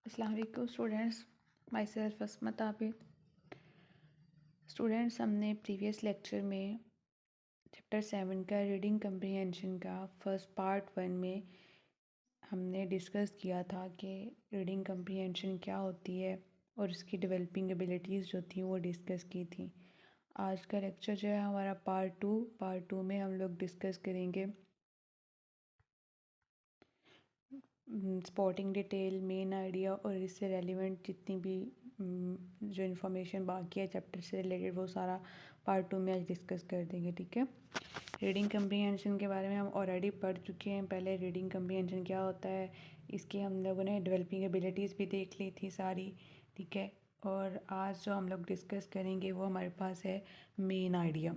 अस्सलाम वालेकुम students, my self असमत आबिद। स्टूडेंट्स, हमने प्रीवियस लेक्चर में चैप्टर 7 का रीडिंग कम्प्रीहेंशन का फर्स्ट पार्ट 1 में हमने डिस्कस किया था कि रीडिंग कम्प्रीहेंशन क्या होती है और उसकी डेवलपिंग एबिलिटीज़ जो थी वो डिस्कस की थी। आज का लेक्चर जो है हमारा पार्ट टू में हम लोग डिस्कस करेंगे स्पॉटिंग डिटेल, मेन आइडिया और इससे रेलिवेंट जितनी भी जो इन्फॉर्मेशन बाकी है चैप्टर से रिलेटेड वो सारा पार्ट 2 में आज डिस्कस कर देंगे। ठीक है। रीडिंग कम्प्रीहेंशन के बारे में हम ऑलरेडी पढ़ चुके हैं। पहले रीडिंग कम्प्रीहेंशन क्या होता है, इसकी हम लोगों ने डेवलपिंग एबिलिटीज़ भी देख ली थी सारी। ठीक है। और आज जो हम लोग डिस्कस करेंगे वो हमारे पास है मेन आइडिया।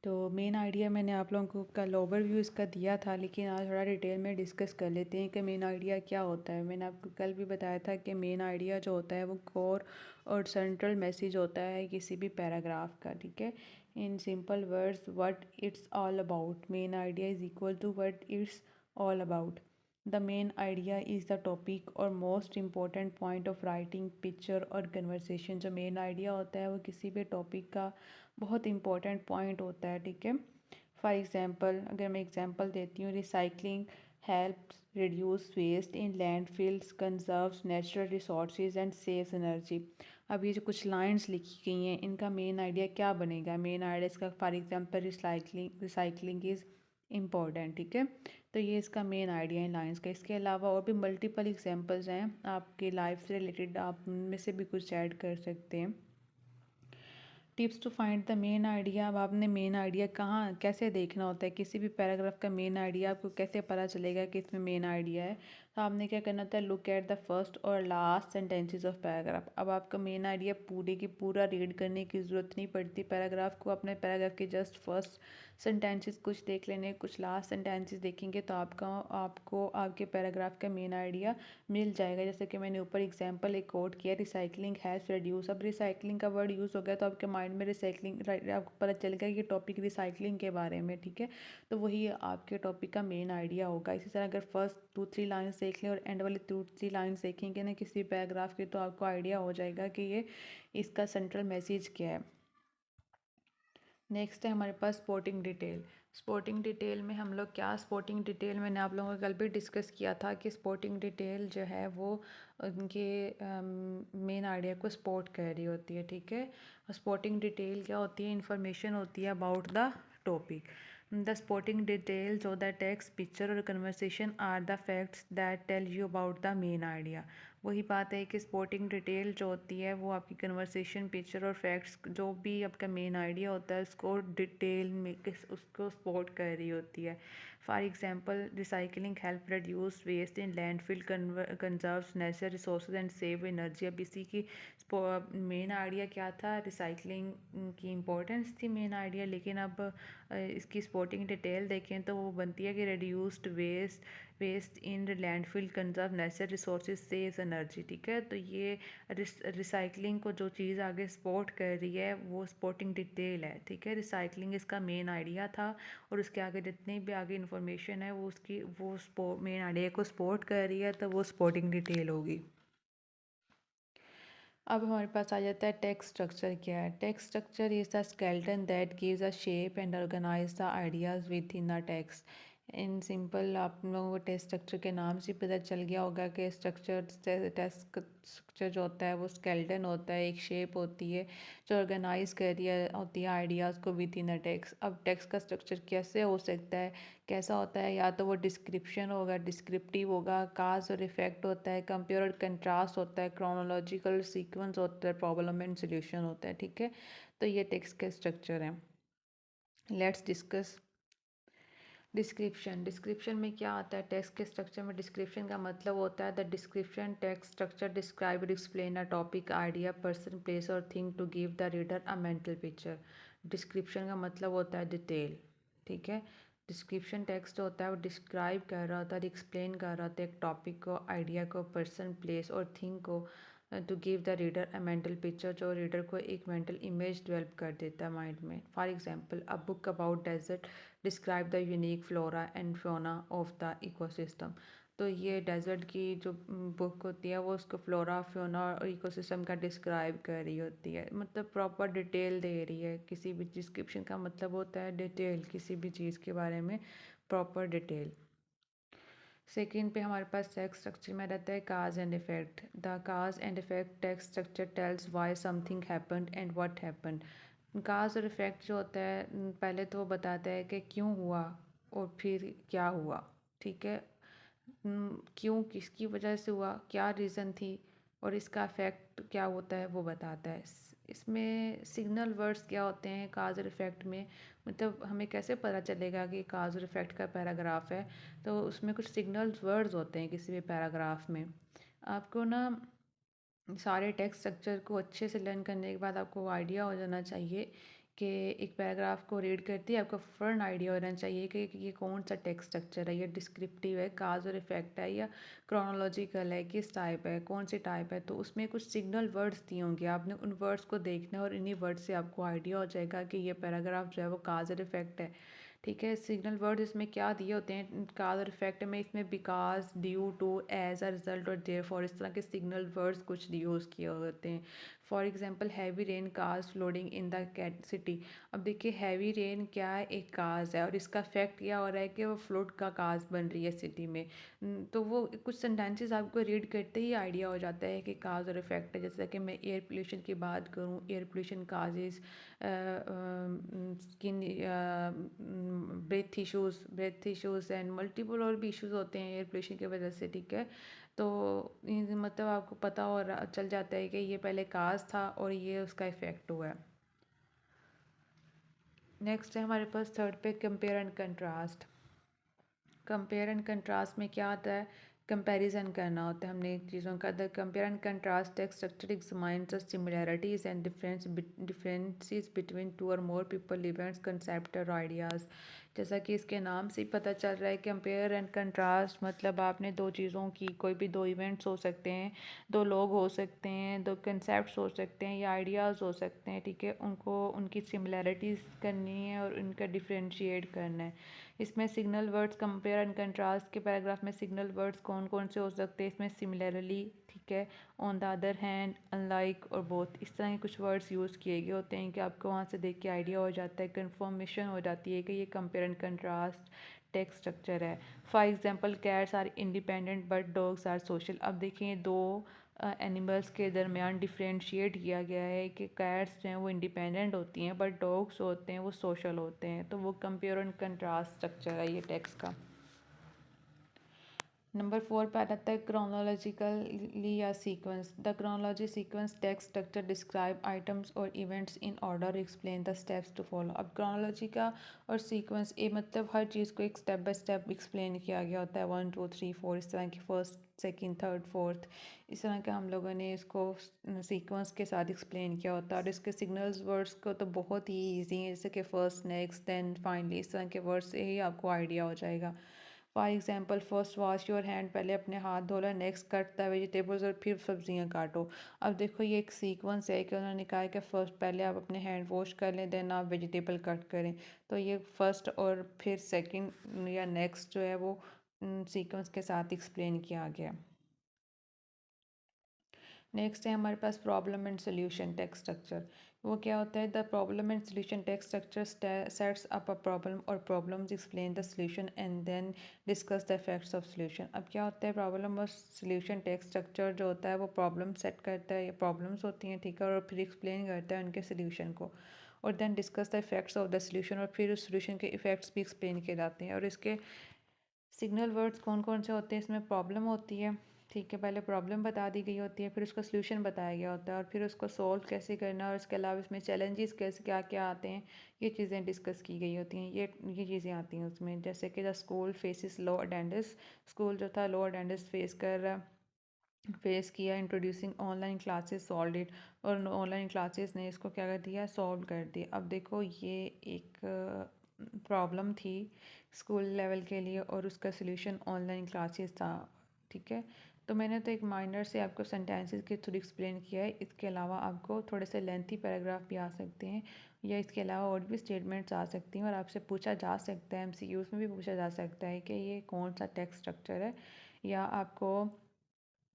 तो मेन आइडिया मैंने आप लोगों को कल ओवरव्यू इसका दिया था, लेकिन आज थोड़ा डिटेल में डिस्कस कर लेते हैं कि मेन आइडिया क्या होता है। मैंने आपको कल भी बताया था कि मेन आइडिया जो होता है वो कोर और सेंट्रल मैसेज होता है किसी भी पैराग्राफ का। ठीक है। In simple words, what it's all about. Main idea is equal to what it's all about. The main idea is the topic और most important point of writing, picture और conversation. जो मेन आइडिया होता है वो किसी भी topic का बहुत इंपॉर्टेंट पॉइंट होता है। ठीक है। फॉर एग्ज़ाम्पल, अगर मैं एग्ज़ाम्पल देती हूँ, recycling helps reduce waste in landfills, conserves natural resources and saves energy. अब ये जो कुछ लाइंस लिखी गई हैं इनका मेन आइडिया क्या बनेगा। मेन आइडिया इसका for example recycling is important. ठीक है। तो ये इसका मेन आइडिया है लाइंस का। इसके अलावा और भी मल्टीपल एग्जांपल्स हैं आपकी लाइफ से रिलेटेड, आप उनमें से भी कुछ ऐड कर सकते हैं। Tips to find the main idea. अब आपने मेन आइडिया कहाँ कैसे देखना होता है, किसी भी पैराग्राफ का मेन आइडिया आपको कैसे पता चलेगा कि इसमें मेन आइडिया है। तो आपने क्या करना होता है, लुक एट द फर्स्ट और लास्ट सेंटेंसेस ऑफ पैराग्राफ। अब आपका मेन आइडिया पूरे की पूरा रीड करने की ज़रूरत नहीं पड़ती पैराग्राफ को। अपने पैराग्राफ के जस्ट फर्स्ट सेंटेंसेस कुछ देख लेने, कुछ लास्ट सेंटेंसेस देखेंगे तो आपको आपके पैराग्राफ का मेन आइडिया मिल जाएगा। जैसे कि मैंने ऊपर एग्जांपल एक कोट किया, रिसाइकलिंग हेल्प्स रिड्यूस। अब रिसाइकलिंग का वर्ड यूज़ हो गया तो आपके माइंड में रिसाइकलिंग, आपको पता चल गया कि टॉपिक रिसाइकलिंग के बारे में। ठीक है। तो वही आपके टॉपिक का मेन आइडिया होगा। इसी तरह अगर फर्स्ट 2-3 लाइन्स देख लें और एंड वाली 2-3 लाइन्स देखेंगे ना किसी पैराग्राफ की, तो आपको आइडिया हो जाएगा कि ये इसका सेंट्रल मैसेज क्या है। नेक्स्ट है हमारे पास स्पोर्टिंग डिटेल। स्पोर्टिंग डिटेल में हम लोग क्या, स्पोर्टिंग डिटेल मैंने आप लोगों को कल भी डिस्कस किया था कि स्पोर्टिंग डिटेल जो है वो उनके मेन आइडिया को सपोर्ट कर रही होती है। ठीक है। स्पोर्टिंग डिटेल क्या होती है, इंफॉर्मेशन होती है about the topic. The sporting details और द टेक्स्ट, पिक्चर और conversation are the facts that tell you about the main idea. वही बात है कि स्पोर्टिंग डिटेल जो होती है वो आपकी कन्वर्सेशन, पिक्चर और फैक्ट्स जो भी आपका मेन आइडिया होता है उसको डिटेल में उसको सपोर्ट कर रही होती है। For example, recycling help reduce waste in landfill, conserves natural resources and save energy. अब इसी की मेन आइडिया क्या था, रिसाइकलिंग की इम्पोर्टेंस थी मेन आइडिया। लेकिन अब इसकी स्पोर्टिंग डिटेल देखें तो वो बनती है कि reduced waste in landfill, conserve natural resources, saves energy. ठीक है। तो ये रिसाइकलिंग को जो चीज़ आगे सपोर्ट कर रही है वो सपोर्टिंग डिटेल है। ठीक है। रिसाइकलिंग इसका मेन आइडिया था और उसके आगे जितनी भी आगे इन्फॉर्मेशन है वो मेन आइडिया को सपोर्ट कर रही है, तो वो सपोर्टिंग डिटेल होगी। अब हमारे पास आ जाता है टेक्स्ट स्ट्रक्चर क्या है। Text structure is the skeleton that gives a shape and organise the ideas within the text. In simple आप लोगों को टेक्स्ट स्ट्रक्चर के नाम से पता चल गया होगा कि टेक्स्ट स्ट्रक्चर जो होता है वो स्केलेटन होता है, एक शेप होती है जो ऑर्गेनाइज कर रही होती है आइडियाज़ को विद इन अ टेक्स्ट। अब टेक्स्ट का स्ट्रक्चर कैसे हो सकता है, कैसा होता है, या तो वो डिस्क्रिप्शन होगा, डिस्क्रिप्टिव होगा, काज और इफेक्ट होता है, कंपेयर और कंट्रास्ट होता है, क्रोनोलॉजिकल सीक्वेंस होता है, प्रॉब्लम एंड सोल्यूशन होता है। ठीक है। तो ये टेक्स्ट के स्ट्रक्चर हैं। Let's discuss description. डिस्क्रिप्शन में क्या आता है, टेक्स्ट के स्ट्रक्चर में डिस्क्रिप्शन का मतलब होता है the description text structure describe और explain a topic, idea, person, place और thing to give the reader a mental picture. Description का मतलब होता है डिटेल। ठीक है। डिस्क्रिप्शन टेक्स्ट होता है वो डिस्क्राइब कर रहा होता है, एक्सप्लेन कर रहा होता है एक टॉपिक को, आइडिया को, पर्सन, प्लेस और थिंग को to give the reader a mental picture, जो रीडर को एक मेंटल इमेज डेवलप कर देता है माइंड में। For example a book about desert describe the unique flora and fauna of the ecosystem. तो ये डेजर्ट की जो बुक होती है वो उसको फ्लोरा फ्योना और इकोसिस्टम का डिस्क्राइब कर रही होती है, मतलब प्रॉपर डिटेल दे रही है। किसी भी डिस्क्रिप्शन का मतलब होता है डिटेल, किसी भी चीज़ के बारे में प्रॉपर डिटेल। सेकेंड पे हमारे पास टेक्स्ट स्ट्रक्चर में रहता है cause and effect. The cause and effect text structure tells why something happened and what happened. Cause और इफेक्ट जो होता है पहले तो वो बताता है कि क्यों हुआ और फिर क्या हुआ, ठीक है। क्यों, किसकी वजह से हुआ, क्या रीज़न थी और इसका इफ़ेक्ट क्या होता है वो बताता है। इसमें सिग्नल वर्ड्स क्या होते हैं काज और इफ़ेक्ट में, मतलब हमें कैसे पता चलेगा कि काज और इफ़ेक्ट का पैराग्राफ है। तो उसमें कुछ सिग्नल वर्ड्स होते हैं किसी भी पैराग्राफ में। आपको ना सारे टेक्स्ट स्ट्रक्चर को अच्छे से लर्न करने के बाद आपको आइडिया हो जाना चाहिए कि एक पैराग्राफ को रीड करते ही आपको फ़ौरन आइडिया होना चाहिए कि ये कौन सा टेक्स्ट स्ट्रक्चर है, ये डिस्क्रिप्टिव है, काज और इफेक्ट है या क्रोनोलॉजिकल है, किस टाइप है, कौन सी टाइप है। तो उसमें कुछ सिग्नल वर्ड्स दिए होंगे, आपने उन वर्ड्स को देखना है और इन्हीं वर्ड्स से आपको आइडिया हो जाएगा कि ये पैराग्राफ जो है वो काज और इफेक्ट है, ठीक है। सिग्नल वर्ड इसमें क्या दिए होते हैं काज और इफेक्ट में, इसमें because, due to, as a result और देयरफॉर, इस तरह के सिग्नल वर्ड्स कुछ यूज़ किए होते हैं। For example heavy rain cause flooding in the cat city. अब देखिए हैवी रेन क्या है, एक काज है और इसका इफेक्ट क्या हो रहा है कि वो फ्लड का काज बन रही है सिटी में। तो वो कुछ सेंटेंसेस आपको रीड करते ही आइडिया हो जाता है कि काज और इफेक्ट है। जैसा कि मैं एयर पोल्यूशन की बात करूँ, air pollution causes skin breath issues and multiple और भी इश्यूज़ होते हैं एयर पोल्यूशन की वजह से, ठीक है। तो मतलब आपको पता और चल जाता है कि ये पहले काज था और ये उसका इफ़ेक्ट हुआ है। नेक्स्ट है हमारे पास थर्ड पे compare and contrast. Compare and contrast में क्या आता है, कंपैरिजन करना होता है हमने चीज़ों का। The compare and contrast text structure examines the similarities and differences between two और मोर पीपल, इवेंट्स, कंसेप्ट और आइडियाज़। जैसा कि इसके नाम से ही पता चल रहा है कंपेयर एंड कंट्रास्ट मतलब आपने दो चीज़ों की, कोई भी दो इवेंट्स हो सकते हैं, दो लोग हो सकते हैं, दो कंसेप्ट हो सकते हैं या आइडियाज़ हो सकते हैं, ठीक है। उनको उनकी सिमिलैरिटीज़ करनी है और उनका डिफ्रेंशिएट करना है। इसमें signal words compare and contrast के पैराग्राफ में सिग्नल वर्ड्स कौन कौन से हो सकते हैं, इसमें सिमिलरली, ठीक है, on the other hand, unlike और बोथ, इस तरह के कुछ वर्ड्स यूज़ किए गए होते हैं कि आपको वहाँ से देख के आइडिया हो जाता है, कन्फर्मेशन हो जाती है कि ये compare and contrast text structure है। For example cats are independent but dogs are social. अब देखिए दो एनिमल्स के दरमियान डिफ्रेंशिएट किया गया है कि कैट्स जो हैं वो इंडिपेंडेंट होती हैं बट डॉग्स होते हैं वो सोशल होते हैं। तो वो कंपेयर एंड कंट्रास्ट स्ट्रक्चर है ये टेक्स्ट का। नंबर 4 पे आता है क्रोनोलॉजिकली या sequence. The chronology sequence text structure describe items और events in order, explain the steps to follow. अब क्रोनोलॉजी का और सीक्वेंस ये मतलब हर चीज़ को एक स्टेप बाय स्टेप एक्सप्लेन किया गया होता है, 1 2 3 4 इस तरह की, फर्स्ट सेकंड थर्ड फोर्थ, इस तरह का हम लोगों ने इसको सीक्वेंस के साथ एक्सप्लेन किया होता है। और इसके सिग्नल्स वर्ड्स को तो बहुत ही ईजी है, जैसे कि फर्स्ट, नेक्स्ट, देन, फाइनली, इस तरह के वर्ड्स से ही आपको आइडिया हो जाएगा। For example first wash your hand, पहले अपने हाथ धो लो, नेक्स्ट कट द वेजिटेबल्स और फिर सब्जियां काटो। अब देखो ये एक सीक्वेंस है कि उन्होंने कहा है कि फर्स्ट पहले आप अपने हैंड वॉश कर लें, देन आप वेजिटेबल कट करें। तो ये फर्स्ट और फिर सेकंड या नेक्स्ट जो है वो सीक्वेंस के साथ एक्सप्लेन किया गया। नेक्स्ट है हमारे पास problem and solution text structure. वो क्या होता है, the problem and solution text structure sets up a problem और problems explain the solution and then discuss the effects of solution. अब क्या होता है प्रॉब्लम और सोल्यूशन टेक्स्ट स्ट्रक्चर जो होता है वो प्रॉब्लम सेट करता है, ये प्रॉब्लम्स होती हैं, ठीक है, और फिर एक्सप्लेन करता है उनके सोल्यूशन को, और then discuss the effects of the solution, और फिर उस सोल्यूशन के इफेक्ट्स भी एक्सप्लेन किए जाते हैं। और इसके सिग्नल वर्ड्स कौन कौन से होते हैं, इसमें प्रॉब्लम होती है, ठीक है, पहले प्रॉब्लम बता दी गई होती है, फिर उसका सलूशन बताया गया होता है और फिर उसको सॉल्व कैसे करना है, और इसके अलावा इसमें चैलेंजेस कैसे क्या क्या आते हैं, ये चीज़ें डिस्कस की गई होती हैं। ये चीज़ें आती हैं उसमें, जैसे कि the school faces low attendance, school जो था लो अटेंडेंस फेस किया, introducing online classes solve it, और ऑनलाइन क्लासेस ने इसको क्या कर दिया, सॉल्व कर दिया। अब देखो ये एक प्रॉब्लम थी स्कूल लेवल के लिए और उसका सलूशन ऑनलाइन क्लासेस था, ठीक है। तो मैंने तो एक माइनर से आपको सेंटेंसेस के थ्रू एक्सप्लेन किया है। इसके अलावा आपको थोड़े से लेंथी पैराग्राफ भी आ सकते हैं, या इसके अलावा और भी स्टेटमेंट्स आ सकती हैं, और आपसे पूछा जा सकता है, एमसीक्यूज़ में भी पूछा जा सकता है कि ये कौन सा टेक्स्ट स्ट्रक्चर है। या आपको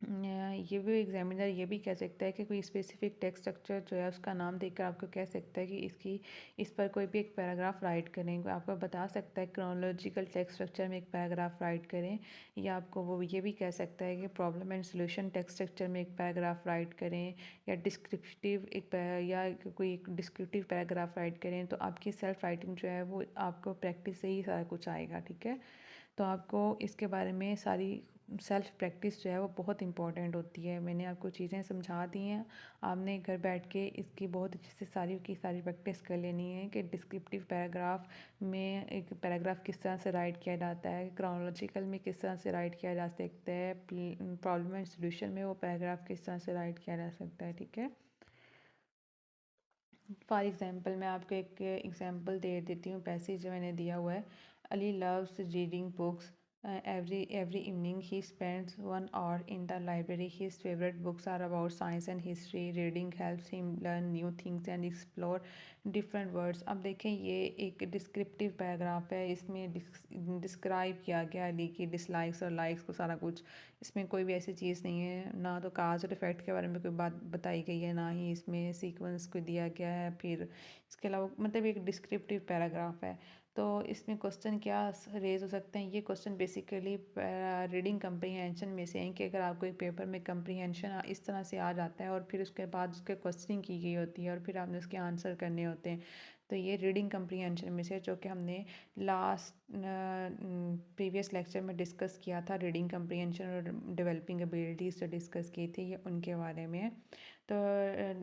ये भी एग्जामिनर ये भी कह सकता है कि कोई स्पेसिफिक टेक्स्ट स्ट्रक्चर जो है उसका नाम देकर आपको कह सकता है कि इस पर कोई भी एक पैराग्राफ राइट करें। आपको बता सकता है क्रोनोलॉजिकल टेक्स्ट स्ट्रक्चर में एक पैराग्राफ राइट करें, या आपको वो ये भी कह सकता है कि problem and solution text structure में एक पैराग्राफ राइट करें, या डिस्क्रिप्टिव या कोई एक डिस्क्रिप्टिव पैराग्राफ राइट करें। तो आपकी सेल्फ राइटिंग जो है वो आपको प्रैक्टिस से ही सारा कुछ आएगा, ठीक है। तो आपको इसके बारे में सारी सेल्फ प्रैक्टिस जो है वो बहुत इंपॉर्टेंट होती है। मैंने आपको चीज़ें समझा दी हैं, आपने घर बैठ के इसकी बहुत अच्छे से सारी की सारी प्रैक्टिस कर लेनी है कि डिस्क्रिप्टिव पैराग्राफ में एक पैराग्राफ किस तरह से राइट किया जाता है, क्रोनोलॉजिकल में किस तरह से राइट किया जा सकता है, प्रॉब्लम एंड सॉल्यूशन में वो पैराग्राफ किस तरह से राइट किया जा सकता है, ठीक है। फॉर एग्ज़ाम्पल मैं आपको एक एग्ज़ाम्पल दे देती हूँ, पैसेज जो मैंने दिया हुआ है। Ali loves reading books, every evening he spends 1 hour in the library. His favorite books are about science and history. Reading helps him learn new things and explore different words. अब देखें, ये एक डिस्क्रिप्टिव पैराग्राफ है, इसमें describe किया गया अली की dislikes और लाइक्स को सारा कुछ। इसमें कोई भी ऐसी चीज़ नहीं है, ना तो काज और इफ़ेक्ट के बारे में कोई बात बताई गई है, ना ही इसमें सीक्वेंस को दिया गया है। फिर इसके अलावा मतलब एक डिस्क्रिप्टिव पैराग्राफ है। तो इसमें क्वेश्चन क्या रेज हो सकते हैं, ये क्वेश्चन बेसिकली रीडिंग कंप्रीहेंशन में से हैं कि अगर आपको एक पेपर में कंप्रीहेंशन इस तरह से आ जाता है और फिर उसके बाद उसके क्वेश्चनिंग की गई होती है और फिर आपने उसके आंसर करने होते हैं, तो ये रीडिंग कंप्रीहेंशन में से, जो कि हमने लास्ट प्रीवियस लेक्चर में डिस्कस किया था। रीडिंग कंप्रीहेंशन और डेवलपिंग एबिलिटीज़ जो डिस्कस की थी, ये उनके बारे में है। तो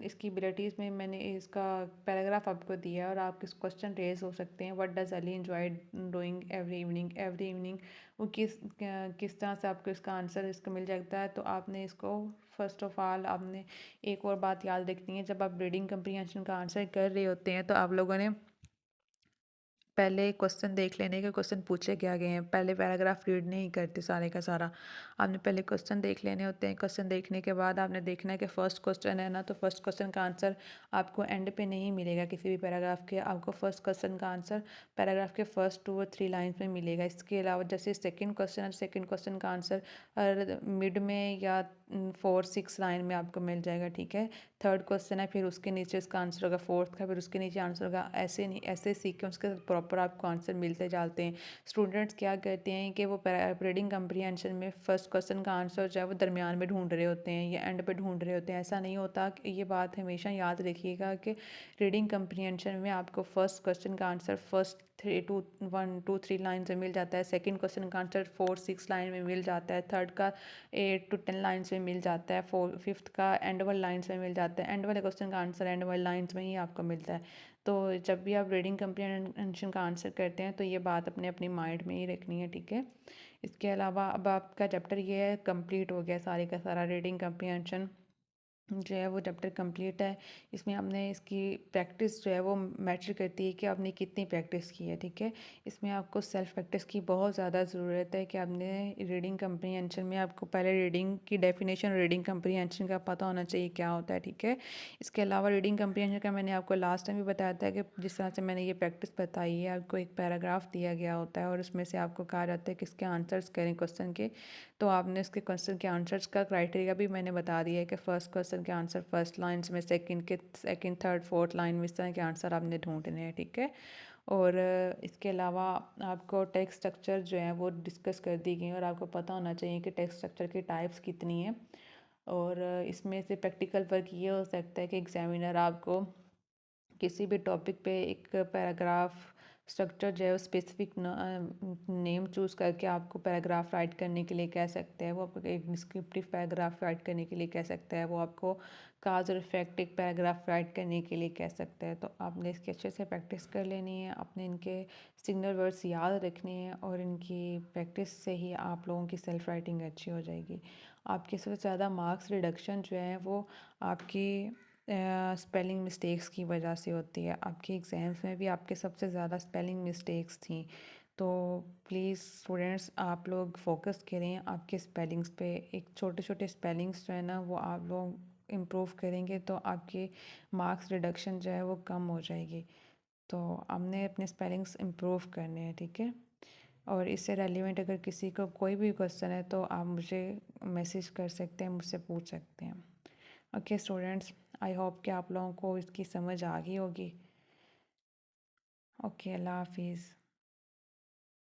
इसकी एबिलिटीज़ में मैंने इसका पैराग्राफ आपको दिया है और आप किस क्वेश्चन रेज हो सकते हैं। What does Ali enjoy doing every evening, वो किस तरह से आपको इसका आंसर इसका मिल जाता है। तो आपने इसको फर्स्ट ऑफ ऑल आपने एक और बात याद रखनी है, जब आप रीडिंग कंप्रीहेंशन का आंसर कर रहे होते हैं तो आप लोगों ने पहले क्वेश्चन देख लेने के क्वेश्चन पूछे क्या गए हैं। पहले पैराग्राफ रीड नहीं करते सारे का सारा, आपने पहले क्वेश्चन देख लेने होते हैं। क्वेश्चन देखने के बाद आपने देखना है कि फर्स्ट क्वेश्चन है ना, तो फर्स्ट क्वेश्चन का आंसर आपको एंड पे नहीं मिलेगा किसी भी पैराग्राफ के, आपको फर्स्ट क्वेश्चन का आंसर पैराग्राफ के फर्स्ट 2 और 3 लाइन्स में मिलेगा। इसके अलावा जैसे सेकेंड क्वेश्चन है, सेकेंड क्वेश्चन का आंसर मिड में या 4-6 लाइन में आपको मिल जाएगा, ठीक है। थर्ड क्वेश्चन है, फिर उसके नीचे उसका आंसर होगा फोर्थ का, फिर उसके नीचे आंसर होगा। ऐसे नहीं, ऐसे सीक्वेंस के प्रॉपर आपको आंसर मिलते जाते हैं। स्टूडेंट्स क्या करते हैं कि वो रीडिंग कंप्रीहेंशन में फर्स्ट क्वेश्चन का आंसर जो है वो दरमियान में ढूंढ रहे होते हैं या एंड पे ढूंढ रहे होते हैं। ऐसा नहीं होता। कि ये बात हमेशा याद रखिएगा कि रीडिंग कंप्रीहेंशन में आपको फर्स्ट क्वेश्चन का आंसर फर्स्ट 1-2-3 लाइन में मिल जाता है, सेकंड क्वेश्चन का आंसर 4-6 लाइन में मिल जाता है, थर्ड का 8-10 लाइन्स में मिल जाता है, फिफ्थ का एंड वाले लाइन्स में मिल जाता है। एंड वाले क्वेश्चन का आंसर एंड वाले लाइन्स में ही आपको मिलता है। तो जब भी आप रीडिंग कंप्रीहेंशन का आंसर करते हैं तो ये बात अपने अपनी माइंड में ही रखनी है, ठीक है। इसके अलावा अब आपका चैप्टर ये है कंप्लीट हो गया, सारे का सारा रीडिंग कंप्रीहेंशन जो है वो चैप्टर कंप्लीट है। इसमें हमने इसकी प्रैक्टिस जो है वो मैटर करती है कि आपने कितनी प्रैक्टिस की है, ठीक है। इसमें आपको सेल्फ प्रैक्टिस की बहुत ज़्यादा ज़रूरत है कि आपने रीडिंग कंप्रीहेंशन में आपको पहले रीडिंग की डेफिनेशन, रीडिंग कंप्रीहेंशन का पता होना चाहिए क्या होता है, ठीक है। इसके अलावा रीडिंग कंप्रीहेंशन का मैंने आपको लास्ट टाइम भी बताया था कि जिस तरह से मैंने ये प्रैक्टिस बताई है, आपको एक पैराग्राफ दिया गया होता है और उसमें से आपको कहा जाता है कि इसके आंसर्स करें क्वेश्चन के। तो आपने इसके क्वेश्चन के आंसर्स का क्राइटेरिया भी मैंने बता दिया है कि फर्स्ट क्वेश्चन के आंसर फर्स्ट लाइन्स में, सेकंड थर्ड फोर्थ लाइन में इस तरह के आंसर आपने ढूंढने हैं, ठीक है। और इसके अलावा आपको टेक्स्ट स्ट्रक्चर जो है वो डिस्कस कर दी गई है और आपको पता होना चाहिए कि टेक्स्ट स्ट्रक्चर की टाइप्स कितनी हैं। और इसमें से प्रैक्टिकल वर्क ये हो सकता है कि एग्जामिनर आपको किसी भी टॉपिक पे एक पैराग्राफ स्ट्रक्चर जो है वो स्पेसिफिक नेम चूज़ करके आपको पैराग्राफ राइट करने के लिए कह सकते हैं। वो आपको एक डिस्क्रिप्टिव पैराग्राफ राइट करने के लिए कह सकता है, वो आपको काज और इफेक्ट एक पैराग्राफ राइट करने के लिए कह सकता है। तो आपने इसकी अच्छे से प्रैक्टिस कर लेनी है, आपने इनके सिग्नल वर्ड्स याद रखने हैं और इनकी प्रैक्टिस से ही आप लोगों की सेल्फ राइटिंग अच्छी हो जाएगी। आपके सबसे ज़्यादा मार्क्स रिडक्शन जो है वो आपकी स्पेलिंग मिस्टेक्स की वजह से होती है। आपके एग्ज़ाम्स में भी आपके सबसे ज़्यादा स्पेलिंग मिस्टेक्स थी, तो प्लीज़ स्टूडेंट्स आप लोग फोकस करें आपके स्पेलिंग्स पे। एक छोटे छोटे स्पेलिंग्स जो है ना वो आप लोग इम्प्रूव करेंगे तो आपके मार्क्स रिडक्शन जो है वो कम हो जाएगी। तो हमने अपने स्पेलिंग्स इम्प्रूव करने हैं, ठीक है। और इससे रेलिवेंट अगर किसी को कोई भी क्वेश्चन है तो आप मुझे मैसेज कर सकते हैं, मुझसे पूछ सकते हैं। ओके स्टूडेंट्स, आई होप कि आप लोगों को इसकी समझ आ गई होगी। ओके, अल्लाह हाफिज़।